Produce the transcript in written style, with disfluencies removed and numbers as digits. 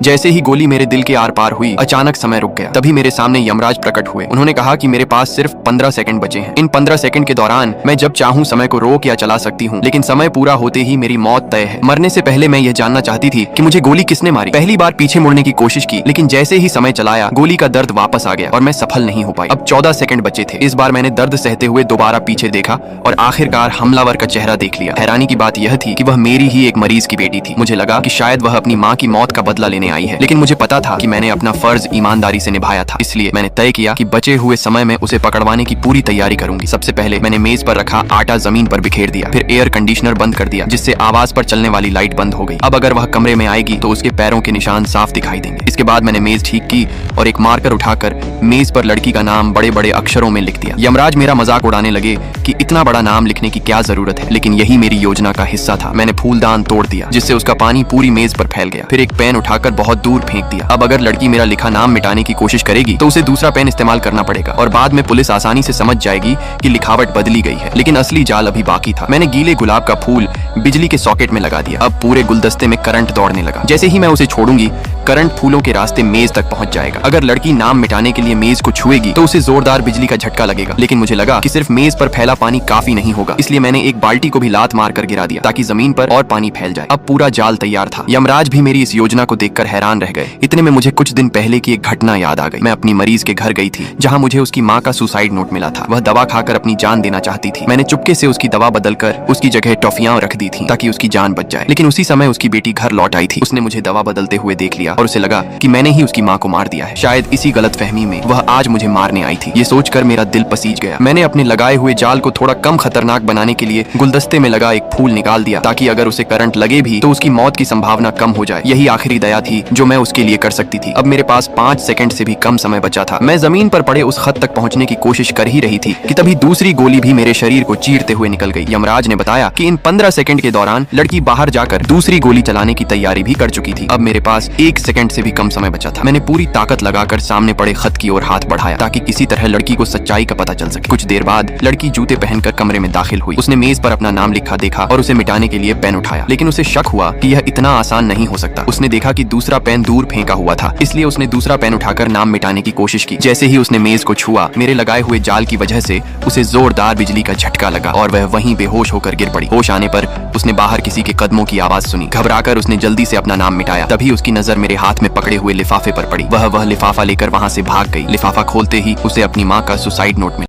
जैसे ही गोली मेरे दिल के आर पार हुई, अचानक समय रुक गया। तभी मेरे सामने यमराज प्रकट हुए। उन्होंने कहा कि मेरे पास सिर्फ 15 सेकंड बचे हैं। इन 15 सेकंड के दौरान मैं जब चाहूं समय को रोक या चला सकती हूं, लेकिन समय पूरा होते ही मेरी मौत तय है। मरने से पहले मैं यह जानना चाहती थी कि मुझे गोली किसने मारी। पहली बार पीछे मुड़ने की कोशिश की, लेकिन जैसे ही समय चलाया, गोली का दर्द वापस आ गया और मैं सफल नहीं हो पाई। अब 14 सेकंड बचे थे। इस बार मैंने दर्द सहते हुए दोबारा पीछे देखा और आखिरकार हमलावर का चेहरा देख लिया। हैरानी की बात यह थी कि वह मेरी ही एक मरीज की बेटी थी। मुझे लगा कि शायद वह अपनी माँ की मौत का बदला लेने आई है, लेकिन मुझे पता था कि मैंने अपना फर्ज ईमानदारी से निभाया था। इसलिए मैंने तय किया कि बचे हुए समय में उसे पकड़वाने की पूरी तैयारी करूंगी। सबसे पहले मैंने मेज पर रखा आटा जमीन पर बिखेर दिया, फिर एयर कंडीशनर बंद कर दिया, जिससे आवाज पर चलने वाली लाइट बंद हो गई। अब अगर वह कमरे में आएगी तो उसके पैरों के निशान साफ दिखाई देंगे। इसके बाद मैंने मेज ठीक की और एक मार्कर उठाकर मेज पर लड़की का नाम बड़े बड़े अक्षरों में लिख दिया। यमराज मेरा मजाक उड़ाने लगे कि इतना बड़ा नाम लिखने की क्या जरूरत है, लेकिन यही मेरी योजना का हिस्सा था। मैंने फूलदान तोड़ दिया, जिससे उसका पानी पूरी मेज पर फैल गया। फिर एक पेन उठाकर बहुत दूर फेंक दिया। अब अगर लड़की मेरा लिखा नाम मिटाने की कोशिश करेगी तो उसे दूसरा पेन इस्तेमाल करना पड़ेगा और बाद में पुलिस आसानी से समझ जाएगी कि लिखावट बदली गई है। लेकिन असली जाल अभी बाकी था। मैंने गीले गुलाब का फूल बिजली के सॉकेट में लगा दिया। अब पूरे गुलदस्ते में करंट दौड़ने लगा। जैसे ही मैं उसे छोड़ूंगी, करंट फूलों के रास्ते मेज तक पहुंच जाएगा। अगर लड़की नाम मिटाने के लिए मेज को छुएगी तो उसे जोरदार बिजली का झटका लगेगा। लेकिन मुझे लगा कि सिर्फ मेज पर फैला पानी काफी नहीं होगा, इसलिए मैंने एक बाल्टी को भी लात मार कर गिरा दिया ताकि जमीन पर और पानी फैल जाए। अब पूरा जाल तैयार था। यमराज भी मेरी इस योजना को देखकर हैरान रह गए। इतने में मुझे कुछ दिन पहले की एक घटना याद आ गई। मैं अपनी मरीज के घर गई थी, जहाँ मुझे उसकी माँ का सुसाइड नोट मिला था। वह दवा खाकर अपनी जान देना चाहती थी। मैंने चुपके से उसकी दवा बदलकर उसकी जगह टॉफियां रख दी थी ताकि उसकी जान बच जाए। लेकिन उसी समय उसकी बेटी घर लौट आई थी। उसने मुझे दवा बदलते हुए देख लिया और उसे लगा कि मैंने ही उसकी माँ को मार दिया है। शायद इसी गलतफहमी में वह आज मुझे मारने आई थी। ये सोचकर मेरा दिल पसीज गया। मैंने अपने लगाए हुए जाल को थोड़ा कम खतरनाक बनाने के लिए गुलदस्ते में लगा एक फूल निकाल दिया ताकि अगर उसे करंट लगे भी तो उसकी मौत की संभावना कम हो जाए। यही आखिरी दया थी जो मैं उसके लिए कर सकती थी। अब मेरे पास 5 सेकंड से भी कम समय बचा था। मैं जमीन पर पड़े उस खत तक पहुंचने की कोशिश कर ही रही थी कि तभी दूसरी गोली भी मेरे शरीर को चीरते हुए निकल गई। यमराज ने बताया कि इन 15 सेकंड के दौरान लड़की बाहर जाकर दूसरी गोली चलाने की तैयारी भी कर चुकी थी। अब मेरे पास 1 सेकंड से भी कम समय बचा था। मैंने पूरी ताकत लगाकर सामने पड़े खत की ओर हाथ बढ़ाया ताकि किसी तरह लड़की को सच्चाई का पता चल सके। कुछ देर बाद लड़की जूते पहनकर कमरे में दाखिल हुई। उसने मेज पर अपना नाम लिखा देखा और उसे मिटाने के लिए पेन उठाया, लेकिन उसे शक हुआ कि यह इतना आसान नहीं हो सकता। उसने देखा कि दूसरा पेन दूर फेंका हुआ था, इसलिए उसने दूसरा पेन उठाकर नाम मिटाने की कोशिश की। जैसे ही उसने मेज को छुआ, मेरे लगाए हुए जाल की वजह से उसे जोरदार बिजली का झटका लगा और वह वहीं बेहोश होकर गिर पड़ी। होश आने पर उसने बाहर किसी के कदमों की आवाज सुनी। घबराकर उसने जल्दी से अपना नाम मिटाया। तभी उसकी नजर मेरे हाथ में पकड़े हुए लिफाफे पर पड़ी। वह लिफाफा लेकर वहां से भाग गई। लिफाफा खोलते ही उसे अपनी माँ का सुसाइड नोट मिला।